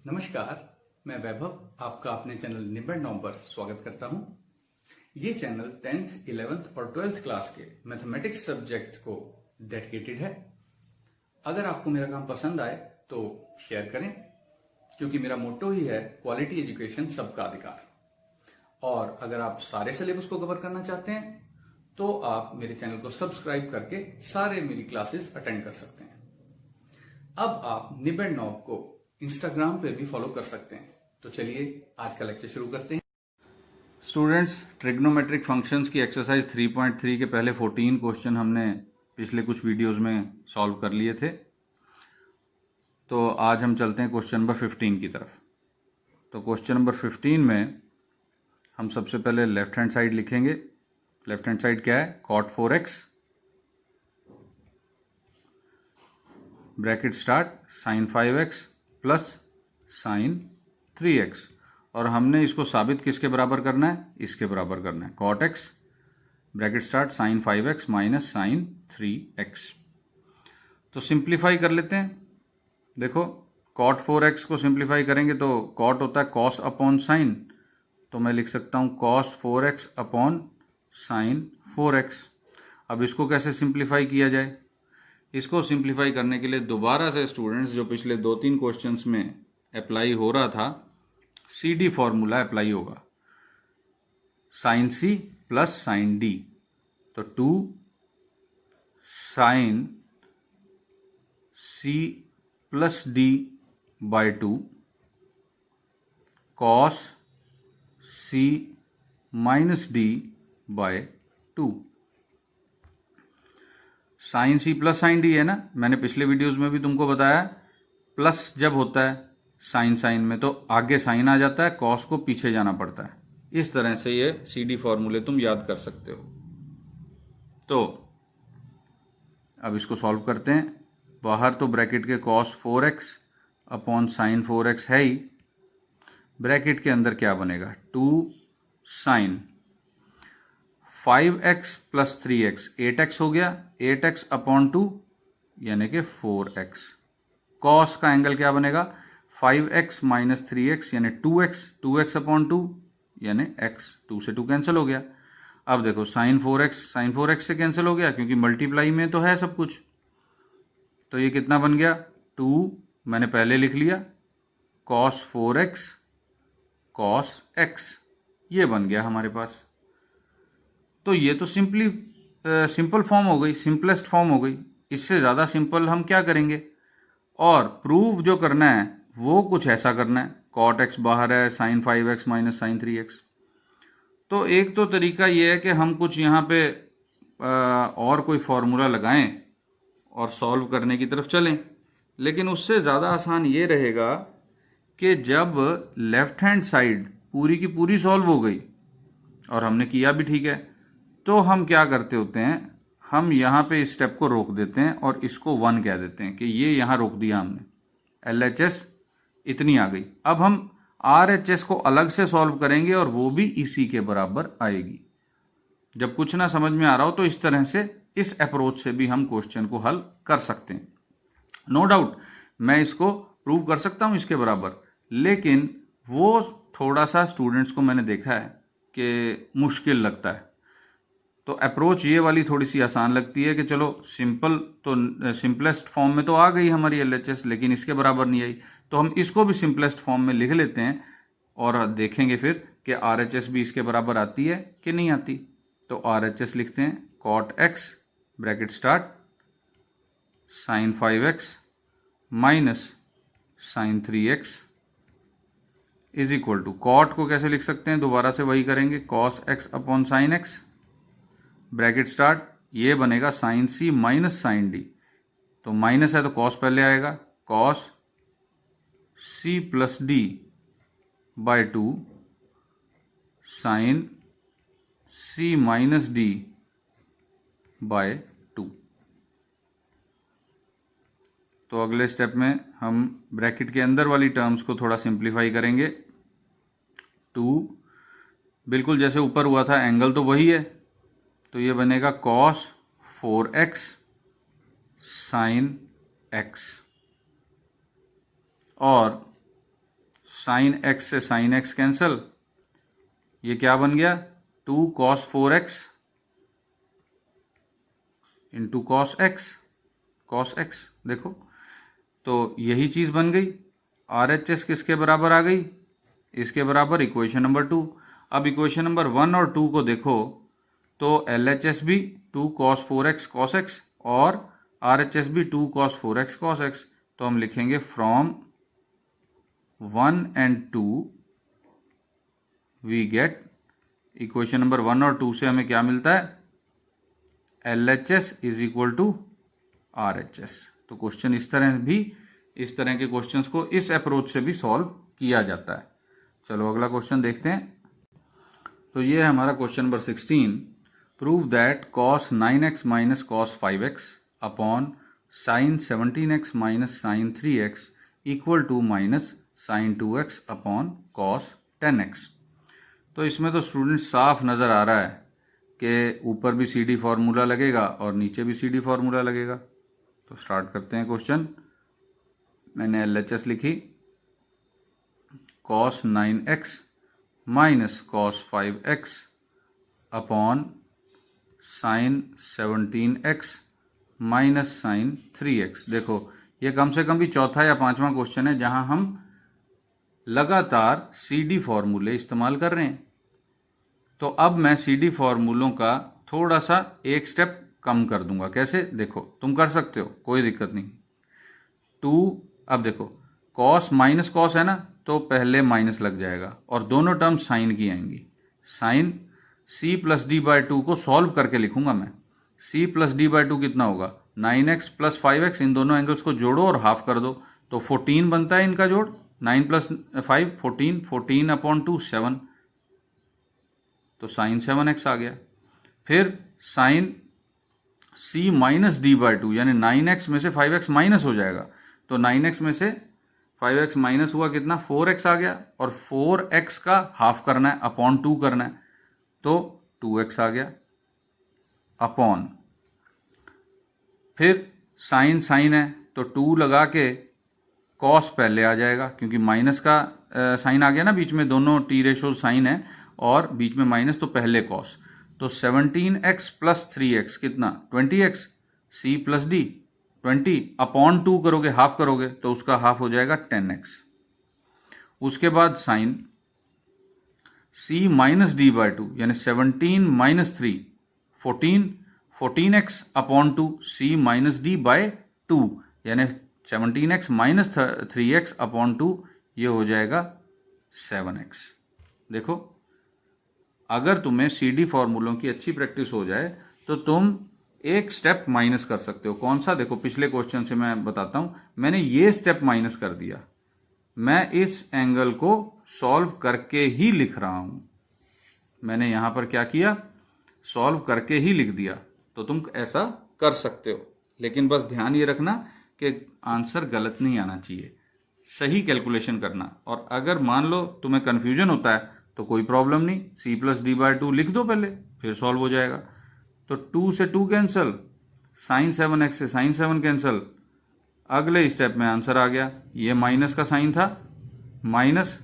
नमस्कार, मैं वैभव आपका अपने चैनल निबंध 9 पर स्वागत करता हूं। ये चैनल 10th, 11th और 12th क्लास के मैथमेटिक्स सब्जेक्ट को डेडिकेटेड है। अगर आपको मेरा काम पसंद आए तो शेयर करें, क्योंकि मेरा मोटो ही है क्वालिटी एजुकेशन सबका अधिकार। और अगर आप सारे सिलेबस को कवर करना चाहते हैं तो आप मेरे चैनल को सब्सक्राइब करके सारे मेरी क्लासेस अटेंड कर सकते हैं। अब आप निबंध 9 को इंस्टाग्राम पे भी फॉलो कर सकते हैं। तो चलिए आज का लेक्चर शुरू करते हैं। स्टूडेंट्स, ट्रिग्नोमेट्रिक फंक्शंस की एक्सरसाइज 3.3 के पहले 14 क्वेश्चन हमने पिछले कुछ वीडियोस में सॉल्व कर लिए थे। तो आज हम चलते हैं क्वेश्चन नंबर 15 की तरफ। तो क्वेश्चन नंबर 15 में हम सबसे पहले लेफ्ट हैंड साइड लिखेंगे। लेफ्ट हैंड साइड क्या है? cot 4x bracket start sin 5x plus sine 3x, और हमने इसको साबित किसके बराबर करना है? इसके बराबर करना है cot x bracket start sin 5x minus sine 3x। तो सिंप्लीफाई कर लेते हैं। देखो, cot 4x को सिंप्लीफाई करेंगे तो cot होता है cos अपॉन साइन, तो मैं लिख सकता हूं cos 4x upon sine 4x। अब इसको कैसे सिंप्लीफाई किया जाए? इसको सिंप्लीफाई करने के लिए दोबारा से स्टूडेंट्स, जो पिछले 2-3 क्वेश्चंस में अप्लाई हो रहा था, CD फॉर्मूला अप्लाई होगा। Sine C plus sine D, तो 2 sine C plus D by 2 cos C minus D by 2। Sine C plus sine D है ना, मैंने पिछले वीडियोस में भी तुमको बताया। प्लस जब होता है साइन साइन में तो आगे साइन आ जाता है, कॉस को पीछे जाना पड़ता है। इस तरह से ये CD फॉर्मूले तुम याद कर सकते हो। तो अब इसको सॉल्व करते हैं। बाहर तो ब्रैकेट के cos 4x upon sine 4x है ही, ब्रैकेट के अंदर क्या बनेगा? 2 sign 5x plus 3x 8x हो गया, 8x अपॉन 2 यानी कि 4x। कॉस का एंगल क्या बनेगा? 5x माइनस 3x यानी 2x, 2x अपॉन 2 यानी x, 2 से 2 कैंसिल हो गया। अब देखो साइन 4x से कैंसिल हो गया, क्योंकि मल्टीप्लाई में तो है सब कुछ। तो ये कितना बन गया? 2 मैंने पहले लिख लिया cos 4x cos x, ये बन गया हमारे पास। तो ये तो सिंपल फॉर्म हो गई, सिंपलेस्ट फॉर्म हो गई। इससे ज़्यादा सिंपल हम क्या करेंगे? और प्रूव जो करना है वो कुछ ऐसा करना है। cot x बाहर है, sign 5x minus sine 3x। तो एक तो तरीका ये है कि हम कुछ यहाँ पे और कोई फॉर्मूला लगाएं और सॉल्व करने की तरफ चलें, लेकिन उससे ज़्यादा आसान ये रहेगा कि जब लेफ्ट हैंड साइड पूरी की पूरी सॉल्व हो गई और हमने किया भी ठीक है, तो हम क्या करते होते हैं, हम यहाँ पे इस स्टेप को रोक देते हैं और इसको 1 कह देते हैं कि ये यहाँ रोक दिया हमने। LHS इतनी आ गई। अब हम RHS को अलग से सॉल्व करेंगे और वो भी इसी के बराबर आएगी। जब कुछ ना समझ में आ रहा हो तो इस तरह से, इस अप्रोच से भी हम क्वेश्चन को हल कर सकते हैं। नो डाउट मैं इसको प्रूव कर सकता हूँ इसके बराबर, लेकिन वो थोड़ा सा स्टूडेंट्स को मैंने देखा है कि मुश्किल लगता है। तो अप्रोच ये वाली थोड़ी सी आसान लगती है कि चलो सिंपल तो सिंपलेस्ट फॉर्म में तो आ गई हमारी LHS, लेकिन इसके बराबर नहीं आई, तो हम इसको भी सिंपलेस्ट फॉर्म में लिख लेते हैं और देखेंगे फिर कि RHS भी इसके बराबर आती है कि नहीं आती। तो RHS लिखते हैं cot x bracket start sine 5x minus sine 3x is equal to, cot को कैसे लिख सकते हैं? दोबारा से वही करेंगे, cos x upon sine x bracket start, ये बनेगा sine C minus sine D। तो माइनस है तो cos पहले आएगा, cos C plus D by 2 sine C minus D by 2। तो अगले स्टेप में हम ब्रैकेट के अंदर वाली टर्म्स को थोड़ा सिंप्लीफाई करेंगे। 2 बिल्कुल जैसे ऊपर हुआ था, एंगल तो वही है, तो ये बनेगा cos 4x साइन x, और साइन एक्स से साइन एक्स कैंसल, ये क्या बन गया 2 cos 4x into cos x. देखो तो यही चीज बन गई। RHS किसके बराबर आ गई, इसके बराबर इक्वेशन नंबर 2। अब इक्वेशन नंबर 1 और 2 को देखो तो LHS भी 2 cos 4x cos x और RHS भी 2 cos 4x cos x। तो हम लिखेंगे from 1 and 2 we get, equation number 1 और 2 से हमें क्या मिलता है, LHS is equal to RHS। तो क्वेश्चन इस तरह के क्वेश्चंस को इस अप्रोच से भी सॉल्व किया जाता है। चलो अगला क्वेश्चन देखते हैं। तो ये है हमारा question number 16। Prove that cos 9x minus cos 5x upon sine 17x minus sine 3x equal to minus sine 2x upon cos 10x। तो इसमें तो स्टूडेंट साफ नज़र आ रहा है कि ऊपर भी CD फार्मूला लगेगा और नीचे भी CD फार्मूला लगेगा। तो स्टार्ट करते हैं क्वेश्चन। मैंने LHS लिखी, cos 9x minus cos 5x upon sine 17x minus sine 3x। देखो ये कम से कम भी चौथा या पांचवा क्वेश्चन है जहां हम लगातार CD फॉर्मूले इस्तेमाल कर रहे हैं। तो अब मैं CD फॉर्मूलों का थोड़ा सा एक स्टेप कम कर दूंगा। कैसे, देखो तुम कर सकते हो, कोई दिक्कत नहीं। 2, अब देखो cos माइनस कॉस है ना, तो पहले माइनस लग जाएगा और दोनों टर्म साइन की आएंगी। Sine c plus D by 2 को सॉल्व करके लिखूंगा मैं। c प्लस डी बाई 2 कितना होगा, 9x प्लस 5x, इन दोनों एंगल्स को जोड़ो और हाफ कर दो तो 14 बनता है इनका जोड़। 9 प्लस 5 14, 14 अपॉन 2 7, तो साइन 7x आ गया। फिर sine c minus D by 2 यानी 9x में से 5x माइनस हो जाएगा, तो 9x में से 5x माइनस हुआ कितना, 4x आ गया, और 4x का हाफ करना है, अपॉन 2 करना है, तो 2x आ गया अपॉन। फिर साइन साइन है तो 2 लगा के कॉस पहले आ जाएगा क्योंकि माइनस का साइन आ गया ना बीच में, दोनों टी रेशो साइन है और बीच में माइनस, तो पहले कॉस। तो 17x प्लस 3x कितना 20x, c plus D 20 upon 2 करोगे, हाफ करोगे तो उसका हाफ हो जाएगा 10x। उसके बाद sine c minus D by 2 यानी 17 minus 3 14, 14x upon 2 c minus D by 2 यानी 17x माइनस 3x अपॉन 2, ये हो जाएगा 7x। देखो अगर तुम्हें CD फॉर्मूलों की अच्छी प्रैक्टिस हो जाए तो तुम एक स्टेप माइनस कर सकते हो। कौन सा, देखो पिछले क्वेश्चन से मैं बताता हूं। मैंने ये स्टेप माइनस कर दिया, मैं इस एंगल को सॉल्व करके ही लिख रहा हूं। मैंने यहां पर क्या किया, सॉल्व करके ही लिख दिया। तो तुम ऐसा कर सकते हो, लेकिन बस ध्यान ये रखना कि आंसर गलत नहीं आना चाहिए, सही कैलकुलेशन करना। और अगर मान लो तुम्हें कंफ्यूजन होता है तो कोई प्रॉब्लम नहीं, c प्लस डी बाई 2 लिख दो पहले, फिर सॉल्व हो जाएगा। तो 2 से 2 कैंसल, साइन 7x से साइन 7 कैंसल, अगले स्टेप में आंसर आ गया। ये माइनस का साइन था, minus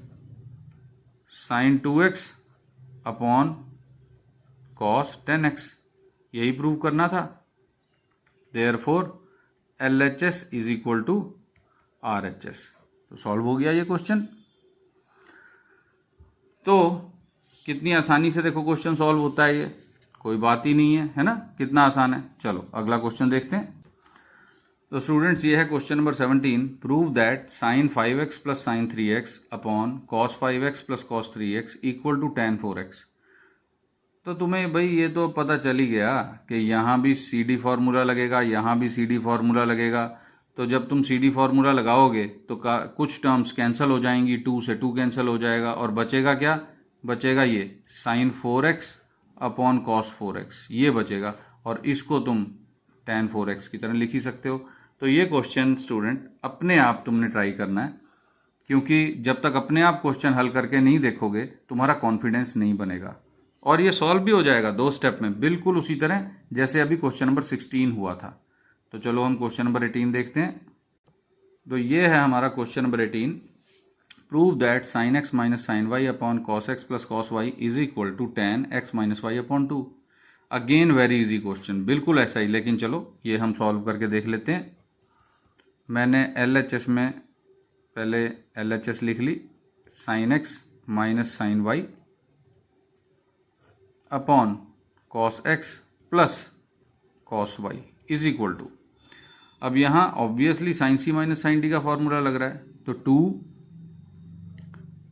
sine 2x upon cos 10x, यही प्रूव करना था। Therefore LHS is equal to RHS। तो सॉल्व हो गया ये क्वेश्चन। तो कितनी आसानी से देखो क्वेश्चन सॉल्व होता है, ये कोई बात ही नहीं है ना, कितना आसान है। चलो अगला क्वेश्चन देखते हैं। तो स्टूडेंट्स ये है question number 17। Prove that sine 5x plus sine 3x upon cos 5x plus cos 3x equal to tan 4x। तो तुम्हें भाई ये तो पता चल ही गया कि यहाँ भी CD फार्मूला लगेगा, यहाँ भी CD फार्मूला लगेगा। तो जब तुम CD फार्मूला लगाओगे तो कुछ टर्म्स कैंसिल हो जाएंगी, 2 से 2 कैंसिल हो जाएगा और बचेगा क्या, बचेगा ये sign 4x upon cos 4x, ये बचेगा, और इसको तुम tan 4x की तरह लिख ही सकते हो। तो ये क्वेश्चन स्टूडेंट अपने आप तुमने ट्राई करना है, क्योंकि जब तक अपने आप क्वेश्चन हल करके नहीं देखोगे तुम्हारा कॉन्फिडेंस नहीं बनेगा। और ये सॉल्व भी हो जाएगा 2 स्टेप में, बिल्कुल उसी तरह जैसे अभी क्वेश्चन नंबर 16 हुआ था। तो चलो हम क्वेश्चन नंबर 18 देखते हैं। तो ये है हमारा question number 18। Prove that sine x minus sine Y upon cos x plus cos Y is equal to tan X minus Y upon two. Again very easy question, बिल्कुल ऐसा ही, लेकिन चलो ये हम सॉल्व करके देख लेते हैं। मैंने LHS में पहले LHS लिख ली, sine x minus sine Y upon cos x plus cos Y is equal to, अब यहाँ obviously sine C minus sine D का फॉर्मूला लग रहा है, तो 2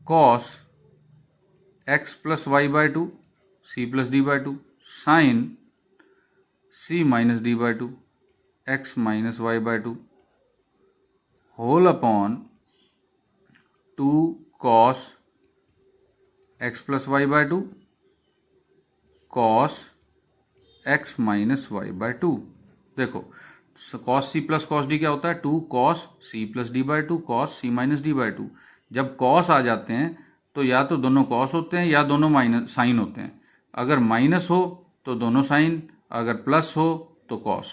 cos x plus Y by 2 C plus D by 2 sine C minus D by 2 x minus y by 2 whole upon 2 cos x plus Y by 2 cos x minus y by 2। देखो cos C plus cos D क्या होता है, 2 cos C plus D by 2 cos C minus D by 2। जब cos आ जाते हैं तो या तो दोनों कॉस होते हैं या दोनों माइनस साइन होते हैं। अगर माइनस हो तो दोनों साइन, अगर प्लस हो तो कॉस।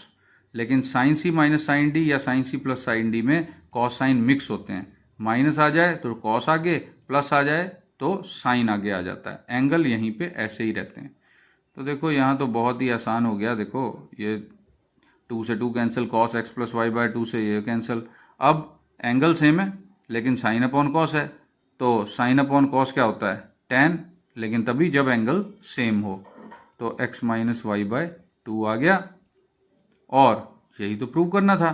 लेकिन sine C minus sine D या sine C plus sine D में कॉस साइन मिक्स होते हैं, माइनस आ जाए तो कॉस आगे, प्लस आ जाए तो साइन आगे आ जाता है। एंगल यहीं पे ऐसे ही रहते हैं। तो देखो यहाँ तो बहुत ही आसान हो गया, देखो ये 2 से 2 cancel, cos x plus Y by 2 से ये कैंसिल। अब एंगल सेम है लेकिन साइन अपॉन कॉस है, तो साइन अपॉन कॉस क्या होता है, tan, लेकिन तभी जब एंगल सेम हो। तो x माइनस वाई बाय 2 आ गया, और यही तो प्रूव करना था।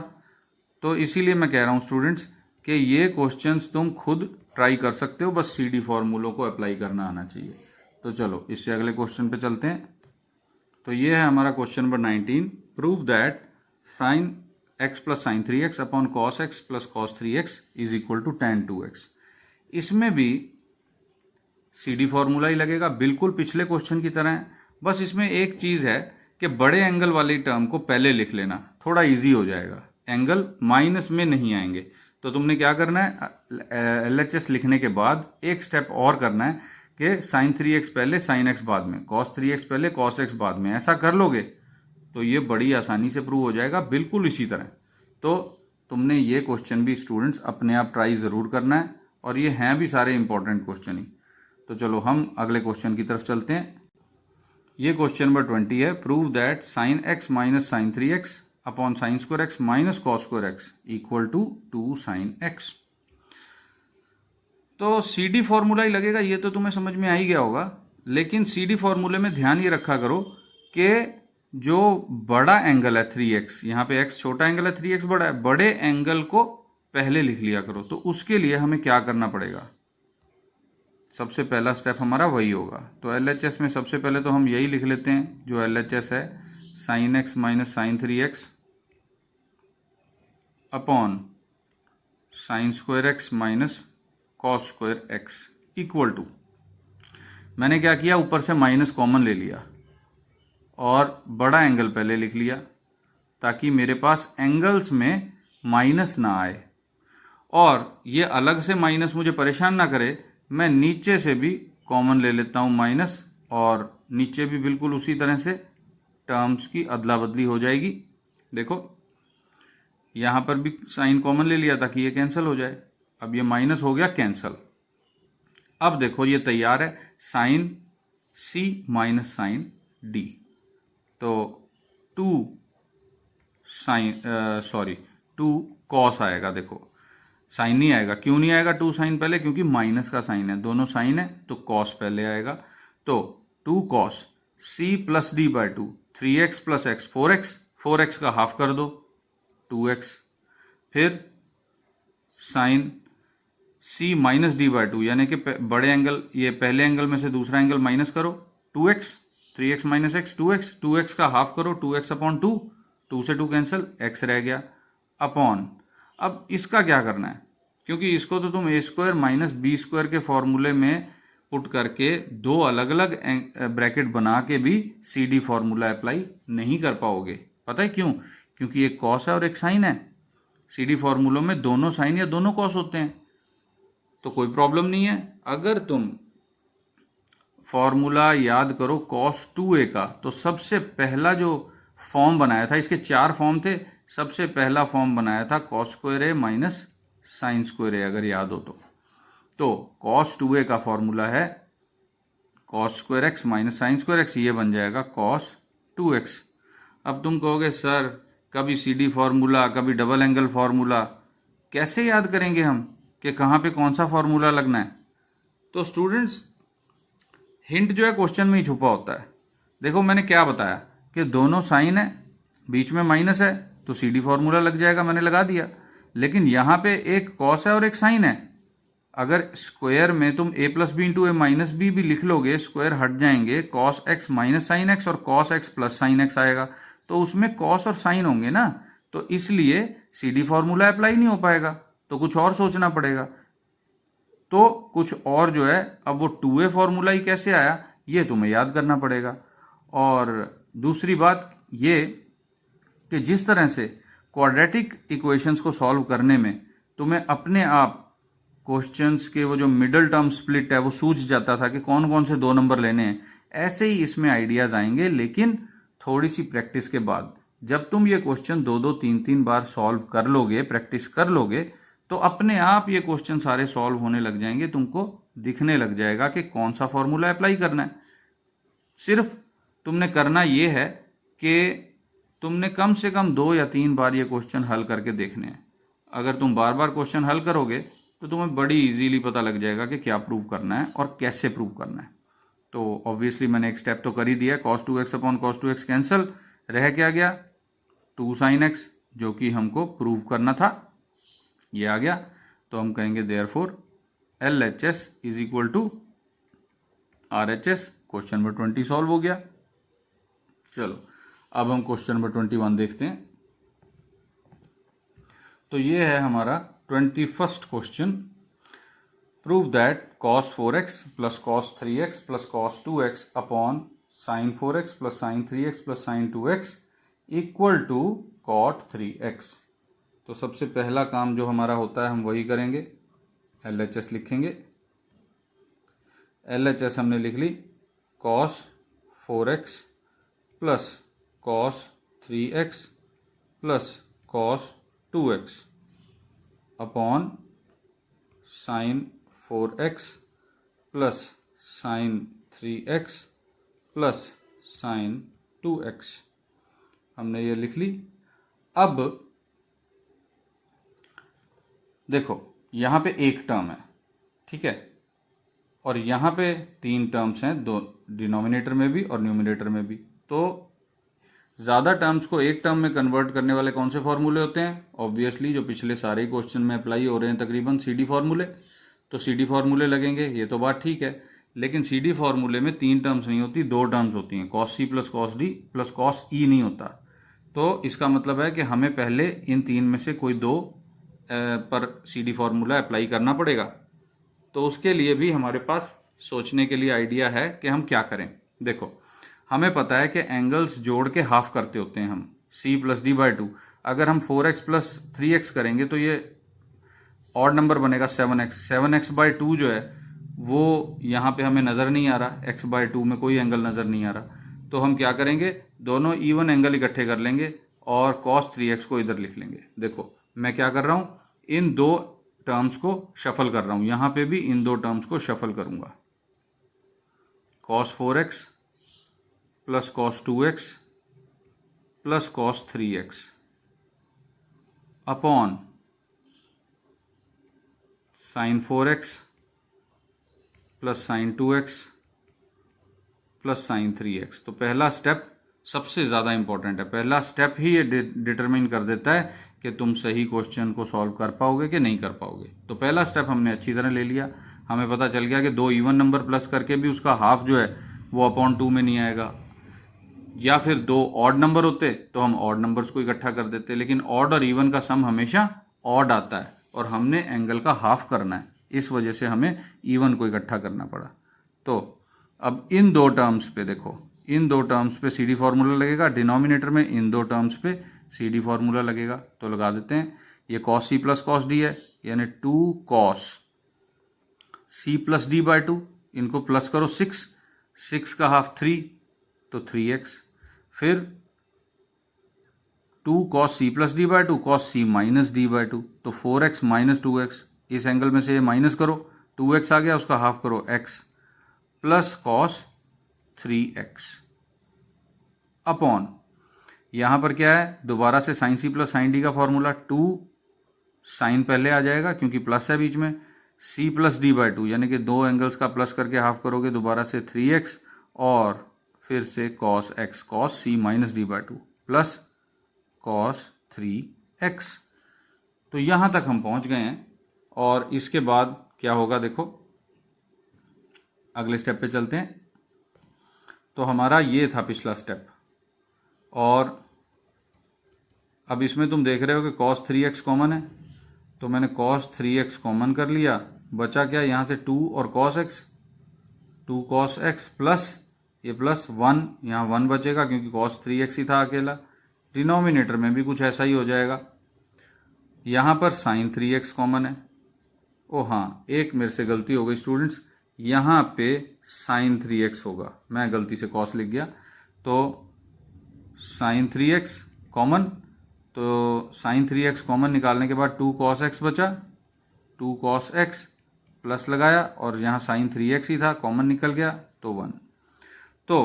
तो इसीलिए मैं कह रहा हूँ स्टूडेंट्स कि ये क्वेश्चंस तुम खुद ट्राई कर सकते हो, बस CD फॉर्मूलों को अप्लाई करना आना चाहिए। तो चलो इससे अगले क्वेश्चन पे चलते हैं। तो ये है हमारा question number 19, prove that sine x plus sine 3x upon cos x plus cos 3x is equal to tan 2x। इसमें भी CD फॉर्मूला ही लगेगा, बिल्कुल पिछले क्वेश्चन की तरह है। बस इसमें एक चीज़ है कि बड़े एंगल वाली टर्म को पहले लिख लेना, थोड़ा इजी हो जाएगा, एंगल माइनस में नहीं आएंगे। तो तुमने क्या करना है, LHS लिखने के बाद एक स्टेप और करना है कि साइन 3x पहले साइन x बाद में, कॉस 3x पहले कॉस x बाद में। ऐसा कर लोगे तो ये बड़ी आसानी से प्रूव हो जाएगा, बिल्कुल इसी तरह। तो तुमने ये क्वेश्चन भी स्टूडेंट्स अपने आप ट्राई ज़रूर करना है, और ये हैं भी सारे इंपॉर्टेंट क्वेश्चन ही। तो चलो हम अगले क्वेश्चन की तरफ चलते हैं। ये क्वेश्चन नंबर 20 है, prove that sine x minus sine 3x upon sine square x minus cos square x equal to 2 sine x। तो CD फॉर्मूला ही लगेगा, ये तो तुम्हें समझ में आ ही गया होगा। लेकिन CD फॉर्मूले में ध्यान ये रखा करो कि जो बड़ा एंगल है 3x, यहाँ पे x छोटा एंगल है, 3x बड़ा है, बड़े एंगल को पहले लिख लिया करो। तो उसके लिए हमें क्या करना पड़ेगा, सबसे पहला स्टेप हमारा वही होगा। तो LHS में सबसे पहले तो हम यही लिख लेते हैं जो LHS है, sine x minus sine 3x upon sine square x minus cos square x equal to, मैंने क्या किया, ऊपर से माइनस कॉमन ले लिया और बड़ा एंगल पहले लिख लिया ताकि मेरे पास एंगल्स में माइनस ना आए, और ये अलग से माइनस मुझे परेशान ना करे। मैं नीचे से भी कॉमन ले लेता हूँ माइनस, और नीचे भी बिल्कुल उसी तरह से टर्म्स की अदला बदली हो जाएगी। देखो यहाँ पर भी साइन कॉमन ले लिया ताकि ये कैंसिल हो जाए। अब ये माइनस हो गया कैंसिल। अब देखो ये तैयार है, sine C minus sine D। तो 2 कॉस आएगा। देखो साइन नहीं आएगा, क्यों नहीं आएगा 2 साइन पहले, क्योंकि माइनस का साइन है, दोनों साइन है तो कॉस पहले आएगा। तो 2 cos C plus D by 2, 3x plus x 4x, 4x का हाफ कर दो 2x, फिर sine C minus D by 2, यानी कि बड़े एंगल, ये पहले एंगल में से दूसरा एंगल माइनस करो 2x, 3x minus x 2x, 2x का हाफ करो 2x अपॉन 2, 2 से 2 कैंसिल, x रह गया अपॉन। अब इसका क्या करना है, क्योंकि इसको तो तुम a square minus b square के फॉर्मूले में पुट करके दो अलग अलग ब्रैकेट बना के भी CD फॉर्मूला अप्लाई नहीं कर पाओगे। पता है क्यों, क्योंकि एक कॉस है और एक साइन है। CD फॉर्मूलों में दोनों साइन या दोनों कॉस होते हैं, तो कोई प्रॉब्लम नहीं है। अगर तुम फॉर्मूला याद करो cos 2a का, तो सबसे पहला जो फॉर्म बनाया था, इसके 4 फॉर्म थे, सबसे पहला फॉर्म बनाया था cos square a minus sine square a, अगर याद हो तो कॉस 2a का फॉर्मूला है cos square x minus sign square x, ये बन जाएगा कॉस 2x। अब तुम कहोगे सर कभी CD फॉर्मूला कभी डबल एंगल फॉर्मूला, कैसे याद करेंगे हम कि कहाँ पे कौन सा फॉर्मूला लगना है? तो स्टूडेंट्स हिंट जो है क्वेश्चन में ही छुपा होता है। देखो मैंने क्या बताया कि दोनों साइन है, बीच में माइनस है, तो CD फॉर्मूला लग जाएगा, मैंने लगा दिया। लेकिन यहाँ पे एक कॉस है और एक साइन है। अगर स्क्वायर में तुम a plus B into A minus B भी लिख लोगे, स्क्वायर हट जाएंगे, cos x minus sine x और cos x plus sine x आएगा, तो उसमें कॉस और साइन होंगे ना, तो इसलिए CD फॉर्मूला अप्लाई नहीं हो पाएगा, तो कुछ और सोचना पड़ेगा। तो कुछ और जो है, अब वो 2a फॉर्मूला ही कैसे आया ये तुम्हें याद करना पड़ेगा। और दूसरी बात ये कि जिस तरह से क्वाड्रेटिक इक्वेशंस को सॉल्व करने में तुम्हें अपने आप क्वेश्चंस के वो जो मिडल टर्म स्प्लिट है वो सूझ जाता था कि कौन कौन से 2 नंबर लेने हैं, ऐसे ही इसमें आइडियाज आएंगे, लेकिन थोड़ी सी प्रैक्टिस के बाद। जब तुम ये क्वेश्चन 2-2 3-3 बार सॉल्व कर लोगे, प्रैक्टिस कर लोगे, तो अपने आप ये क्वेश्चन सारे सॉल्व होने लग जाएंगे, तुमको दिखने लग जाएगा कि कौन सा फॉर्मूला अप्लाई करना है। सिर्फ तुमने करना ये है कि तुमने कम से कम 2 या 3 बार ये क्वेश्चन हल करके देखने हैं। अगर तुम बार बार क्वेश्चन हल करोगे तो तुम्हें बड़ी इजीली पता लग जाएगा कि क्या प्रूव करना है और कैसे प्रूव करना है। तो ऑब्वियसली मैंने एक स्टेप तो कर ही दिया, cos 2x upon cos 2x cancel, रह क्या गया 2 sin x, जो कि हमको प्रूव करना था, ये आ गया। तो हम कहेंगे therefore LHS is equal to RHS। Question number 20 solve हो गया। चलो अब हम क्वेश्चन नंबर 21 देखते हैं। तो ये है हमारा 21st question. Prove that cos 4x plus cos 3x plus cos 2x upon sin 4x plus sin 3x plus sin 2x equal to cot 3x। तो सबसे पहला काम जो हमारा होता है हम वही करेंगे, LHS लिखेंगे। LHS हमने लिख ली cos 4x plus cos 3x plus cos 2x upon sin 4x plus sin 3x plus sin 2x, हमने ये लिख ली। अब देखो यहाँ पे एक टर्म है, ठीक है, और यहाँ पे 3 टर्म्स हैं, दो डिनोमिनेटर में भी और न्यूमिनेटर में भी। तो ज़्यादा टर्म्स को एक टर्म में कन्वर्ट करने वाले कौन से फॉर्मूले होते हैं? ऑब्वियसली जो पिछले सारे क्वेश्चन में अप्लाई हो रहे हैं तकरीबन, CD फॉर्मूले। तो CD फॉर्मूले लगेंगे, ये तो बात ठीक है, लेकिन CD फॉर्मूले में 3 टर्म्स नहीं होती, 2 टर्म्स होती हैं, cos C plus cos D plus cos E नहीं होता। तो इसका मतलब है कि हमें पहले इन 3 में से कोई 2 पर CD फॉर्मूला अप्लाई करना पड़ेगा। तो उसके लिए भी हमारे पास सोचने के लिए आइडिया है कि हम क्या करें। देखो हमें पता है कि एंगल्स जोड़ के हाफ करते होते हैं हम, C प्लस D बाई 2। अगर हम 4x प्लस 3x करेंगे तो ये ऑड नंबर बनेगा 7x। 7x बाई 2 जो है वो यहाँ पे हमें नज़र नहीं आ रहा, x बाई 2 में कोई एंगल नज़र नहीं आ रहा। तो हम क्या करेंगे, दोनों इवन एंगल इकट्ठे कर लेंगे और cos 3x को इधर लिख लेंगे। देखो मैं क्या कर रहा हूँ, इन 2 टर्म्स को शफल कर रहा हूँ, यहाँ पे भी इन 2 टर्म्स को शफल करूँगा। cos 4x plus cos 2x plus cos 3x upon sin 4x plus sin 2x plus sin 3x। तो पहला स्टेप सबसे ज़्यादा इंपॉर्टेंट है, पहला स्टेप ही ये डिटरमाइन कर देता है कि तुम सही क्वेश्चन को सॉल्व कर पाओगे कि नहीं कर पाओगे। तो पहला स्टेप हमने अच्छी तरह ले लिया, हमें पता चल गया कि 2 इवन नंबर प्लस करके भी उसका हाफ जो है वो अपॉन 2 में नहीं आएगा, या फिर 2 ऑड नंबर होते तो हम ऑड नंबर्स को इकट्ठा कर देते, लेकिन ऑड और इवन का सम हमेशा ऑड आता है और हमने एंगल का हाफ करना है, इस वजह से हमें इवन को इकट्ठा करना पड़ा। तो अब इन 2 टर्म्स पे देखो, इन 2 टर्म्स पे CD फॉर्मूला लगेगा, डिनोमिनेटर में इन 2 टर्म्स पे CD फॉर्मूला लगेगा। तो लगा देते हैं, ये cos C plus cos D है, यानी 2 cos C plus D by 2, इनको प्लस करो 6 का हाफ 3 तो 3x, फिर 2 cos C plus D by 2 cos C minus D by 2 तो 4x माइनस 2x, इस एंगल में से ये माइनस करो 2x आ गया, उसका हाफ करो x plus cos 3x upon, यहाँ पर क्या है, दोबारा से sine C plus sine D का फॉर्मूला, 2 साइन पहले आ जाएगा क्योंकि प्लस है बीच में, c प्लस डी बाई 2 यानी कि दो एंगल्स का प्लस करके हाफ करोगे, दोबारा से 3x और फिर से cos x, cos c minus D by 2 plus cos 3x। तो यहाँ तक हम पहुँच गए हैं और इसके बाद क्या होगा देखो, अगले स्टेप पे चलते हैं। तो हमारा ये था पिछला स्टेप, और अब इसमें तुम देख रहे हो कि cos 3x कॉमन है, तो मैंने cos 3x कॉमन कर लिया, बचा क्या यहाँ से 2 और cos x, 2 cos x plus ये प्लस 1, यहाँ 1 बचेगा क्योंकि cos 3x ही था अकेला। डिनोमिनेटर में भी कुछ ऐसा ही हो जाएगा। यहाँ पर sin 3x कॉमन है। ओ हाँ, एक मेरे से गलती हो गई स्टूडेंट्स, यहाँ पे sin 3x होगा, मैं गलती से cos लिख गया। तो sin 3x कॉमन, तो sin 3x कॉमन निकालने के बाद 2 cos x बचा, 2 cos x प्लस लगाया और यहाँ sin 3x ही था, कॉमन निकल गया तो 1। तो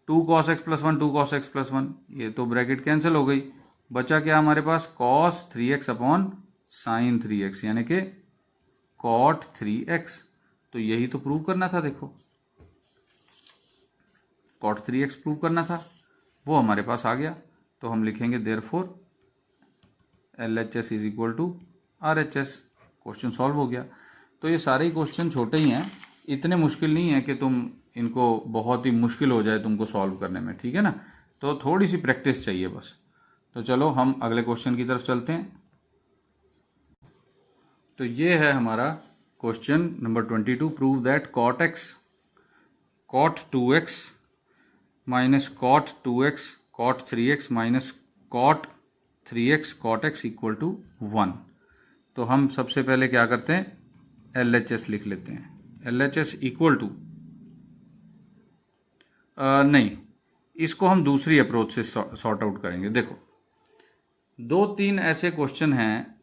2 cos x plus 1, 2 cos x plus 1, ये तो ब्रैकेट कैंसिल हो गई, बचा क्या हमारे पास, cos 3x upon sin 3x यानी कि cot 3x। तो यही तो प्रूव करना था, देखो cot 3x प्रूव करना था, वो हमारे पास आ गया। तो हम लिखेंगे therefore LHS is equal to RHS, question solve हो गया। तो ये सारे ही क्वेश्चन छोटे ही हैं, इतने मुश्किल नहीं है कि तुम इनको बहुत ही मुश्किल हो जाए तुमको सॉल्व करने में, ठीक है ना। तो थोड़ी सी प्रैक्टिस चाहिए बस। तो चलो हम अगले क्वेश्चन की तरफ चलते हैं। तो ये है हमारा question number 22, prove that cot x cot 2x minus cot 2x cot 3x minus cot 3x cot x equal to 1। तो हम सबसे पहले क्या करते हैं, LHS लिख लेते हैं। LHS इक्वल टू, नहीं, इसको हम दूसरी अप्रोच से सॉर्ट आउट करेंगे। देखो 2-3 ऐसे क्वेश्चन हैं,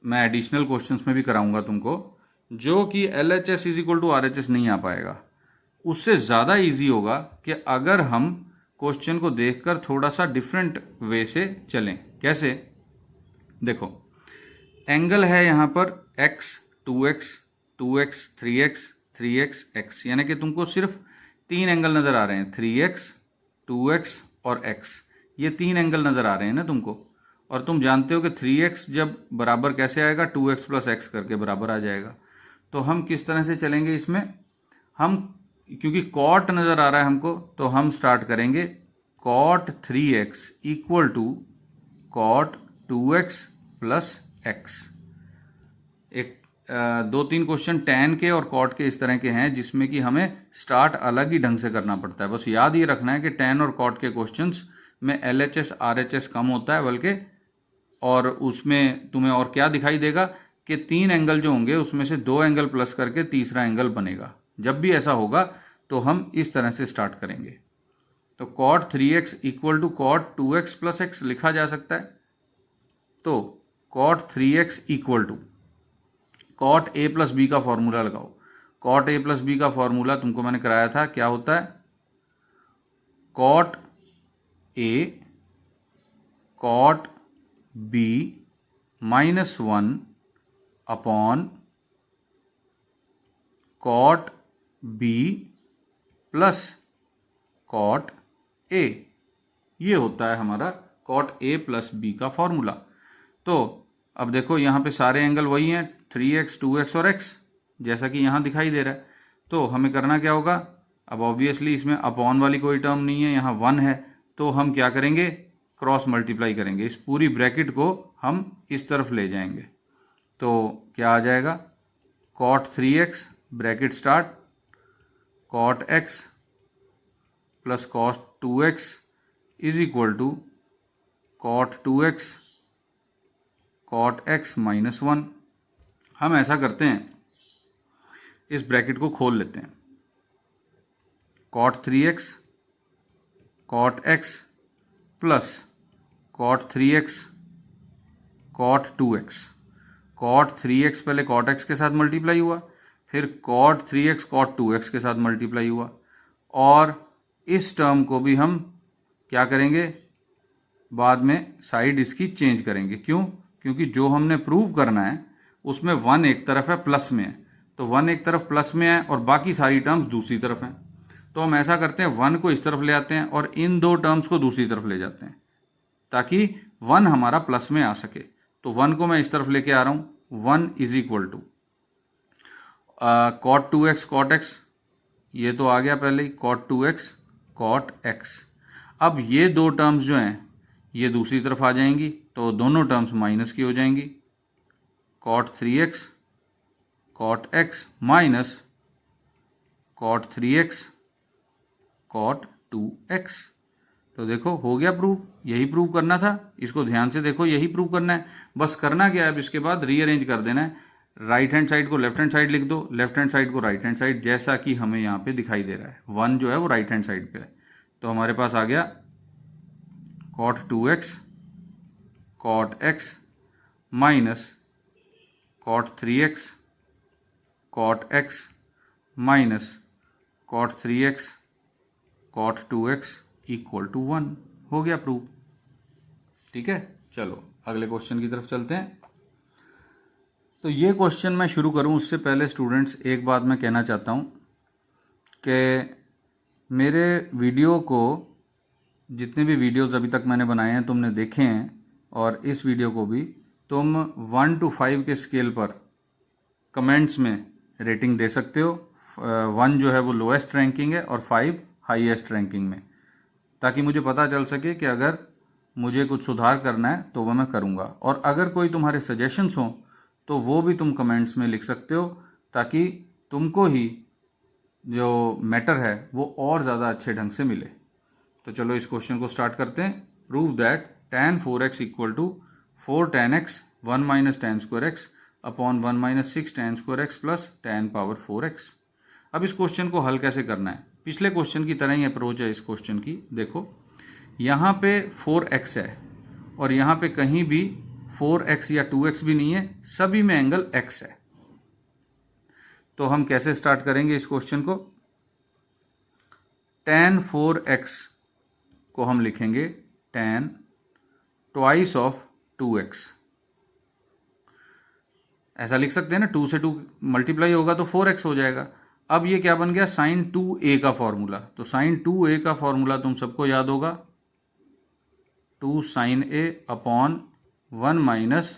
मैं एडिशनल क्वेश्चंस में भी कराऊंगा तुमको, जो कि LHS is equal to RHS नहीं आ पाएगा। उससे ज़्यादा इजी होगा कि अगर हम क्वेश्चन को देखकर थोड़ा सा डिफरेंट वे से चलें। कैसे, देखो एंगल है यहाँ पर x 2x 2x 3x 3x x, यानी कि तुमको सिर्फ 3 एंगल नज़र आ रहे हैं, 3x 2x और x, ये 3 एंगल नज़र आ रहे हैं ना तुमको। और तुम जानते हो कि 3x जब बराबर कैसे आएगा, 2x प्लस x करके बराबर आ जाएगा। तो हम किस तरह से चलेंगे इसमें, हम क्योंकि cot नज़र आ रहा है हमको, तो हम स्टार्ट करेंगे cot 3x equal to cot 2x plus x। एक 2-3 क्वेश्चन tan के और cot के इस तरह के हैं जिसमें कि हमें स्टार्ट अलग ही ढंग से करना पड़ता है। बस याद ये रखना है कि tan और cot के क्वेश्चंस में LHS RHS कम होता है बल्कि, और उसमें तुम्हें और क्या दिखाई देगा कि 3 एंगल जो होंगे उसमें से 2 एंगल प्लस करके तीसरा एंगल बनेगा। जब भी ऐसा होगा तो हम इस तरह से स्टार्ट करेंगे। तो cot 3x equal to cot 2x plus x लिखा जा सकता है। तो cot 3x equal to cot a plus b का फॉर्मूला लगाओ। cot a प्लस बी का फॉर्मूला तुमको मैंने कराया था, क्या होता है, cot a cot b minus 1 upon cot b plus cot a, ये होता है हमारा cot a प्लस b का फॉर्मूला। तो अब देखो यहाँ पे सारे एंगल वही हैं, 3x 2x और x, जैसा कि यहाँ दिखाई दे रहा है। तो हमें करना क्या होगा, अब ऑब्वियसली इसमें अपॉन वाली कोई टर्म नहीं है, यहाँ 1 है, तो हम क्या करेंगे, क्रॉस मल्टीप्लाई करेंगे, इस पूरी ब्रैकेट को हम इस तरफ ले जाएंगे। तो क्या आ जाएगा, cot 3x bracket start cot x plus cos 2x is equal to cot 2x cot x minus 1। हम ऐसा करते हैं, इस ब्रैकेट को खोल लेते हैं, cot 3x cot x plus cot 3x cot 2x, cot 3x पहले cot x के साथ मल्टीप्लाई हुआ, फिर कॉट 3x कॉट 2x के साथ मल्टीप्लाई हुआ, और इस टर्म को भी हम क्या करेंगे, बाद में साइड इसकी चेंज करेंगे। क्यों? क्योंकि जो हमने प्रूव करना है उसमें 1 एक तरफ है प्लस में है, तो 1 एक तरफ प्लस में है और बाकी सारी टर्म्स दूसरी तरफ हैं। तो हम ऐसा करते हैं, 1 को इस तरफ ले आते हैं और इन दो टर्म्स को दूसरी तरफ ले जाते हैं ताकि 1 हमारा प्लस में आ सके। तो 1 को मैं इस तरफ लेके आ रहा हूं, 1 is equal to cot 2x cot x, ये तो आ गया पहले ही, कॉट 2x कॉट x। अब ये दो टर्म्स जो हैं ये दूसरी तरफ आ जाएंगी, तो दोनों टर्म्स माइनस की हो जाएंगी, cot 3x cot x minus cot 3x cot 2x। तो देखो हो गया प्रूव, यही प्रूव करना था, इसको ध्यान से देखो, यही प्रूव करना है। बस करना क्या है, अब इसके बाद रीअरेंज कर देना है, राइट हैंड साइड को लेफ्ट हैंड साइड लिख दो, लेफ्ट हैंड साइड को राइट हैंड साइड, जैसा कि हमें यहाँ पे दिखाई दे रहा है। 1 जो है वो राइट हैंड साइड पे है, तो हमारे पास आ गया cot 2x cot x minus cot 3x cot x minus cot 3x cot 2x equal to 1। हो गया प्रूव। ठीक है, चलो अगले क्वेश्चन की तरफ चलते हैं। तो ये क्वेश्चन मैं शुरू करूं उससे पहले स्टूडेंट्स एक बात मैं कहना चाहता हूं कि मेरे वीडियो को, जितने भी वीडियोस अभी तक मैंने बनाए हैं तुमने देखे हैं, और इस वीडियो को भी तुम 1 to 5 के स्केल पर कमेंट्स में रेटिंग दे सकते हो। 1 जो है वो लोएस्ट रैंकिंग है और 5 हाईएस्ट रैंकिंग में, ताकि मुझे पता चल सके कि अगर मुझे कुछ सुधार करना है तो वह मैं करूँगा। और अगर कोई तुम्हारे सजेशंस हों तो वो भी तुम कमेंट्स में लिख सकते हो, ताकि तुमको ही जो मैटर है वो और ज़्यादा अच्छे ढंग से मिले। तो चलो इस क्वेश्चन को स्टार्ट करते हैं। Prove that tan 4x equal to 4 tan x 1 minus tan square x upon 1 minus 6 tan square x plus tan power 4x। अब इस क्वेश्चन को हल कैसे करना है, पिछले क्वेश्चन की तरह ही अप्रोच है इस क्वेश्चन की। देखो यहाँ पे 4x है और यहाँ पे कहीं भी 4x या 2x भी नहीं है, सभी में एंगल x है। तो हम कैसे स्टार्ट करेंगे इस क्वेश्चन को, tan 4x को हम लिखेंगे tan ट्वाइस ऑफ 2x। ऐसा लिख सकते हैं ना, 2 से 2 मल्टीप्लाई होगा तो 4x हो जाएगा। अब ये क्या बन गया, साइन 2a का फॉर्मूला। तो साइन 2a का फॉर्मूला तुम सबको याद होगा, 2 sine a upon 1 minus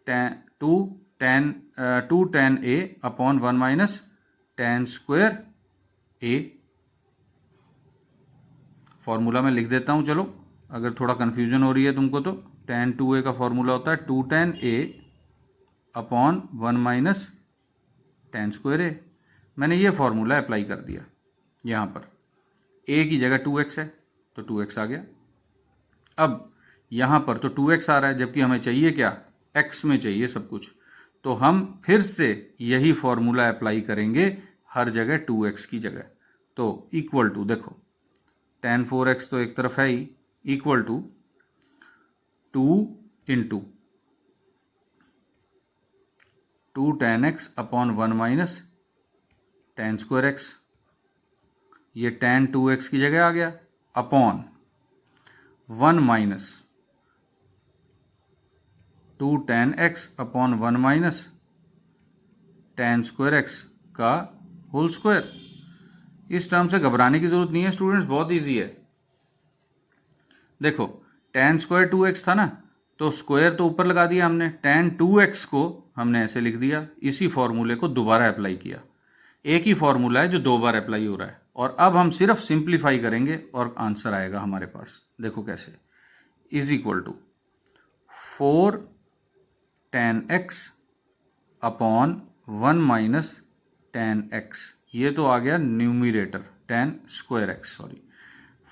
2 tan a upon 1 minus tan square a। Formula मैं लिख देता हूं, चलो अगर थोड़ा कंफ्यूजन हो रही है तुमको तो। tan 2a का फॉर्मूला होता है 2 tan a upon 1 minus tan square a। मैंने ये फॉर्मूला अप्लाई कर दिया, यहाँ पर a की जगह 2x है तो 2x आ गया। अब यहाँ पर तो 2x आ रहा है, जबकि हमें चाहिए क्या, x में चाहिए सब कुछ। तो हम फिर से यही फॉर्मूला अप्लाई करेंगे हर जगह 2x की जगह। तो इक्वल टू, देखो tan 4x तो एक तरफ है ही, equal to 2 into 2 tan x upon 1 minus tan square x, ये tan 2x की जगह आ गया, upon 1 minus 2 tan x upon 1 minus tan square x का होल स्क्वायर। इस टर्म से घबराने की जरूरत नहीं है स्टूडेंट्स, बहुत इजी है। देखो tan स्क्वायर 2x था ना, तो स्क्वायर तो ऊपर लगा दिया हमने, tan 2x को हमने ऐसे लिख दिया, इसी फॉर्मूले को दोबारा अप्लाई किया। एक ही फॉर्मूला है जो 2 बार अप्लाई हो रहा है, और अब हम सिर्फ सिंप्लीफाई करेंगे और आंसर आएगा हमारे पास। देखो कैसे, is equal to 4 tan x upon 1 minus tan x, ये तो आ गया numerator, tan square x, sorry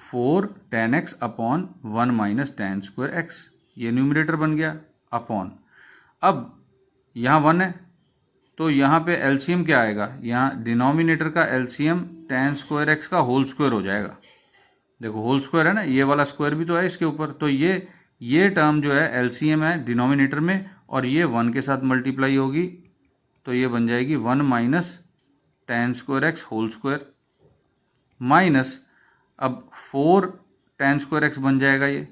4 tan x upon 1 minus tan square x, ये न्यूमिरेटर बन गया, अपॉन, अब यहाँ 1 है तो यहाँ पे एलसीएम क्या आएगा, यहाँ डिनोमिनेटर का एलसीएम tan स्क्वायर x का होल स्क्वायर हो जाएगा। देखो होल स्क्वायर है ना, ये वाला स्क्वायर भी तो है इसके ऊपर, तो ये टर्म जो है एलसीएम है डिनोमिनेटर में, और ये 1 के साथ मल्टीप्लाई होगी तो ये बन जाएगी 1 minus tan square x whole square minus, अब 4 टेन स्क्वायर एक्स बन जाएगा ये,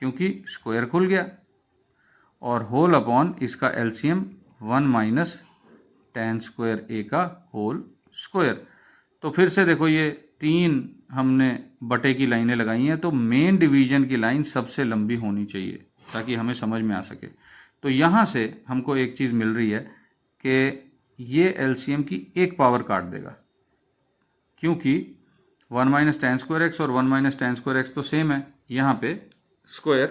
क्योंकि स्क्वायर खुल गया, और होल अपॉन इसका एलसीएम 1 माइनस टेन स्क्वायर ए का होल स्क्वायर। तो फिर से देखो ये 3 हमने बटे की लाइनें लगाई हैं, तो मेन डिवीजन की लाइन सबसे लंबी होनी चाहिए ताकि हमें समझ में आ सके। तो यहाँ से हमको एक चीज़ मिल रही है कि ये एलसीएम की एक पावर काट देगा, क्योंकि 1 माइनस टेन स्क्वायर एक्स और 1 माइनस टेन स्क्वायर एक्स तो सेम है, यहाँ पे स्क्वायर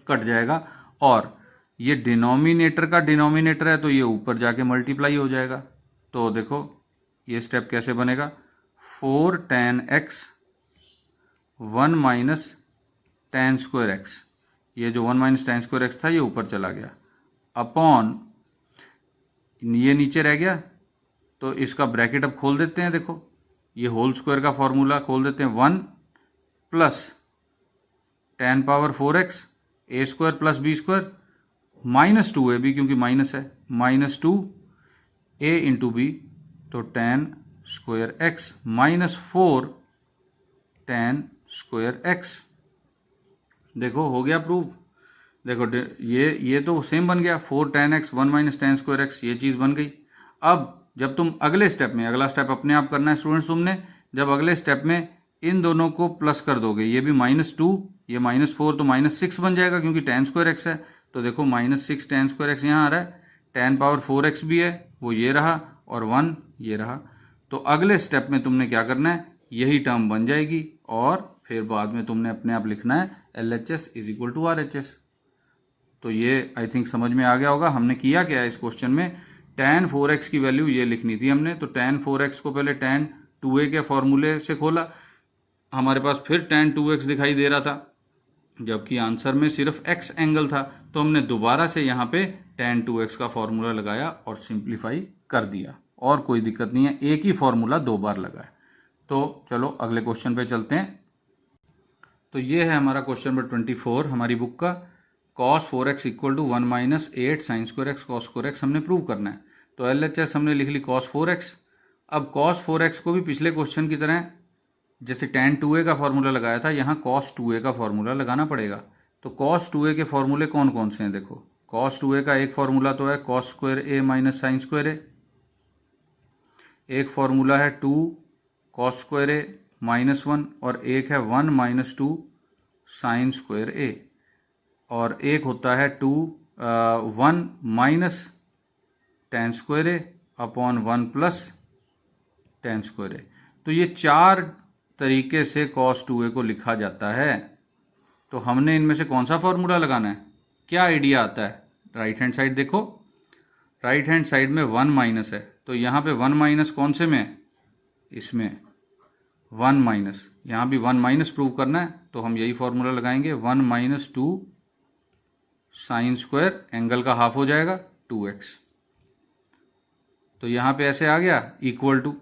कट जाएगा, और ये डिनोमिनेटर का डिनोमिनेटर है तो ये ऊपर जाके मल्टीप्लाई हो जाएगा। तो देखो ये स्टेप कैसे बनेगा, 4 ten x 1 minus tan square x, ये जो 1 माइनस टेन स्क्वायर एक्स था ये ऊपर चला गया, अपॉन ये नीचे रह गया, तो इसका ब्रैकेट अब खोल देते हैं। देखो ये होल स्क्वायर का फॉर्मूला खोल देते हैं, 1 plus tan power 4x A square plus B square minus 2ab, क्योंकि माइनस है, माइनस 2a इंटू बी, तो tan square x minus 4 tan square x. देखो हो गया प्रूफ। देखो ये तो सेम बन गया, 4 ten x 1 minus tan square x, ये चीज़ बन गई। अब जब तुम अगले स्टेप में, अगला स्टेप अपने आप करना है स्टूडेंट्स तुमने, जब अगले स्टेप में इन दोनों को प्लस कर दोगे, ये भी -2 ये -4 तो -6 बन जाएगा, क्योंकि टेन स्क्वायर एक्स है। तो देखो -6 टेन स्क्वायर एक्स यहाँ आ रहा है, टेन पावर 4x भी है वो ये रहा, और 1 ये रहा। तो अगले स्टेप में तुमने क्या करना है, यही टर्म बन जाएगी, और फिर बाद में तुमने अपने आप लिखना है LHS is equal to RHS। तो ये आई थिंक समझ में आ गया होगा। हमने किया क्या है इस क्वेश्चन में, tan 4x की वैल्यू ये लिखनी थी हमने, तो tan 4x को पहले tan 2a के फॉर्मूले से खोला, हमारे पास फिर tan 2x दिखाई दे रहा था, जबकि आंसर में सिर्फ x एंगल था, तो हमने दोबारा से यहाँ पे tan 2x का फॉर्मूला लगाया और सिंप्लीफाई कर दिया, और कोई दिक्कत नहीं है, एक ही फॉर्मूला 2 बार लगाया। तो चलो अगले क्वेश्चन पे चलते हैं। तो ये है हमारा क्वेश्चन नंबर 24 हमारी बुक का, cos 4x equal to 1 minus 8 sine square x cos square x हमने प्रूव करना है। तो LHS हमने लिख ली cos 4x। अब cos 4x को भी पिछले क्वेश्चन की तरह जैसे tan 2a का फॉर्मूला लगाया था, यहाँ cos 2a का फॉर्मूला लगाना पड़ेगा। तो cos 2a के फॉर्मूले कौन कौन से हैं, देखो cos 2a का एक फॉर्मूला तो है cos square a minus sine square a, एक फॉर्मूला है 2 cos स्क्वायर a -1, और एक है 1 माइनस 2 साइन स्क्वायर a, और एक होता है 1 माइनस टेन स्क्वायर ए अपॉन 1 प्लस टेन स्क्वायर ए। तो ये 4 तरीके से cos 2a को लिखा जाता है। तो हमने इनमें से कौन सा फॉर्मूला लगाना है, क्या आइडिया आता है, राइट हैंड साइड देखो, राइट हैंड साइड में 1 माइनस है, तो यहाँ पे 1 माइनस कौन से में है, इसमें 1 माइनस, यहाँ भी 1 माइनस प्रूव करना है, तो हम यही फॉर्मूला लगाएंगे, 1 माइनस 2 साइन स्क्वायर, एंगल का हाफ हो जाएगा 2x। तो यहाँ पे ऐसे आ गया इक्वल टू,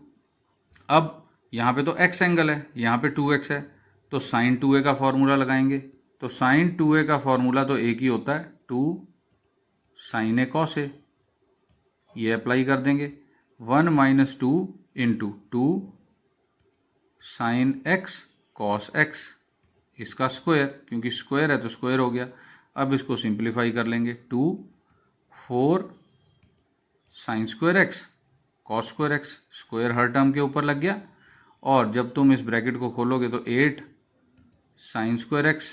अब यहाँ पे तो x एंगल है, यहाँ पे 2x है, तो साइन 2a का फॉर्मूला लगाएंगे। तो साइन 2a का फॉर्मूला तो एक ही होता है, 2 साइन ए कॉस ए, ये अप्लाई कर देंगे, 1 minus 2 into 2 sine x cos x, इसका स्क्वायर, क्योंकि स्क्वायर है तो स्क्वायर हो गया। अब इसको सिंप्लीफाई कर लेंगे, 2 4 sine square x cos square x, square हर टर्म के ऊपर लग गया, और जब तुम इस ब्रैकेट को खोलोगे तो 8 sine square x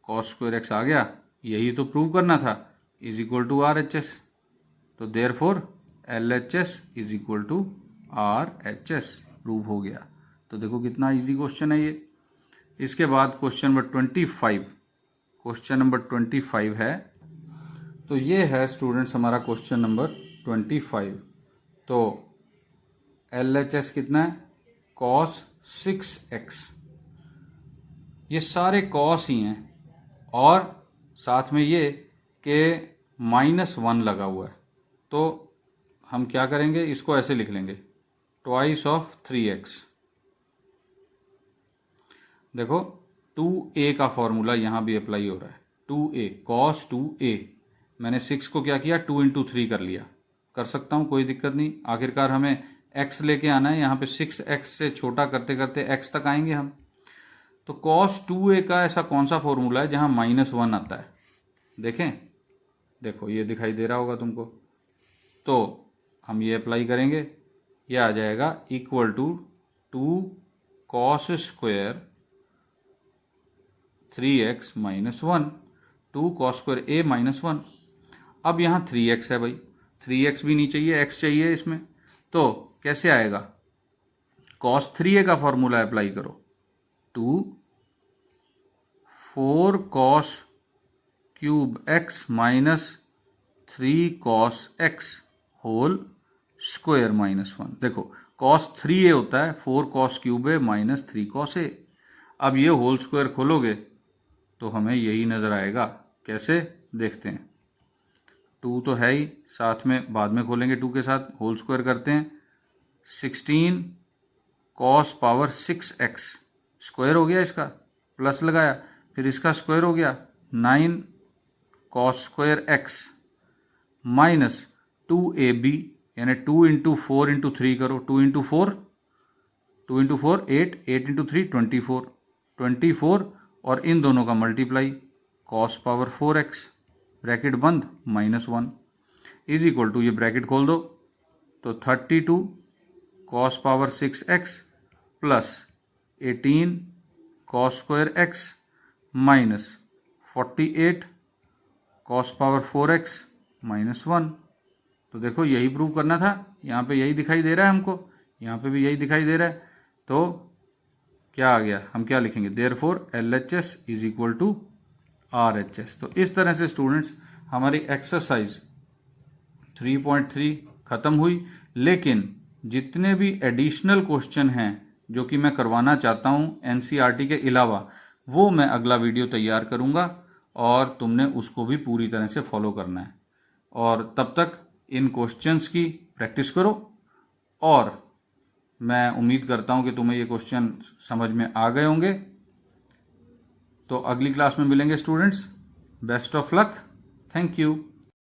cos square x आ गया, यही तो प्रूव करना था, इज इक्वल टू RHS। तो therefore LHS is equal to RHS prove हो गया। तो देखो कितना इजी क्वेश्चन है ये। इसके बाद क्वेश्चन नंबर 25, क्वेश्चन नंबर 25 है, तो ये है स्टूडेंट्स हमारा क्वेश्चन नंबर 25। तो LHS कितना है, cos 6x, ये सारे cos ही हैं, और साथ में ये कि -1 लगा हुआ है, तो हम क्या करेंगे, इसको ऐसे लिख लेंगे, ट्वाइस ऑफ 3x। देखो 2a का फॉर्मूला यहाँ भी अप्लाई हो रहा है, 2a cos 2a, मैंने 6 को क्या किया 2 इंटू 3 कर लिया, कर सकता हूँ, कोई दिक्कत नहीं। आखिरकार हमें x लेके आना है, यहाँ पे 6x से छोटा करते करते x तक आएंगे हम। तो cos 2a का ऐसा कौन सा फॉर्मूला है जहाँ -1 आता है? देखें, देखो ये दिखाई दे रहा होगा तुमको। तो हम ये अप्लाई करेंगे, ये आ जाएगा equal to 2 cos square 3x minus 1, 2 cos square a minus 1। अब यहाँ 3x है भाई, 3x भी नहीं चाहिए, x चाहिए इसमें। तो कैसे आएगा? cos 3a का फॉर्मूला अप्लाई करो, 2 4 cos cube x minus 3 cos x whole square minus 1। देखो cos 3a होता है 4 cos cube a minus 3 cos a। अब ये होल स्क्वायर खोलोगे तो हमें यही नज़र आएगा। कैसे, देखते हैं। 2 तो है ही, साथ में बाद में खोलेंगे 2 के साथ, होल स्क्वायर करते हैं। 16 cos पावर 6x स्क्वायर हो गया, इसका प्लस लगाया, फिर इसका स्क्वायर हो गया 9 cos square x minus 2ab, यानी 2 इंटू 4 इंटू 3 करो, 2 इंटू 4 8, 8 इंटू 3 24 और इन दोनों का multiply, cos power 4x bracket बंद -1 इज इक्वल टू, ये ब्रैकेट खोल दो तो 32 cos power 6x plus 18 cos square x minus 48 cos power 4x minus 1। तो देखो यही प्रूव करना था, यहाँ पे यही दिखाई दे रहा है हमको, यहाँ पे भी यही दिखाई दे रहा है। तो क्या आ गया, हम क्या लिखेंगे? Therefore LHS is equal to RHS। तो इस तरह से स्टूडेंट्स हमारी एक्सरसाइज 3.3 ख़त्म हुई। लेकिन जितने भी एडिशनल क्वेश्चन हैं जो कि मैं करवाना चाहता हूँ NCERT के अलावा, वो मैं अगला वीडियो तैयार करूँगा और तुमने उसको भी पूरी तरह से फॉलो करना है। और तब तक इन क्वेश्चंस की प्रैक्टिस करो और मैं उम्मीद करता हूँ कि तुम्हें ये क्वेश्चन समझ में आ गए होंगे। तो अगली क्लास में मिलेंगे students. Best of luck, thank you.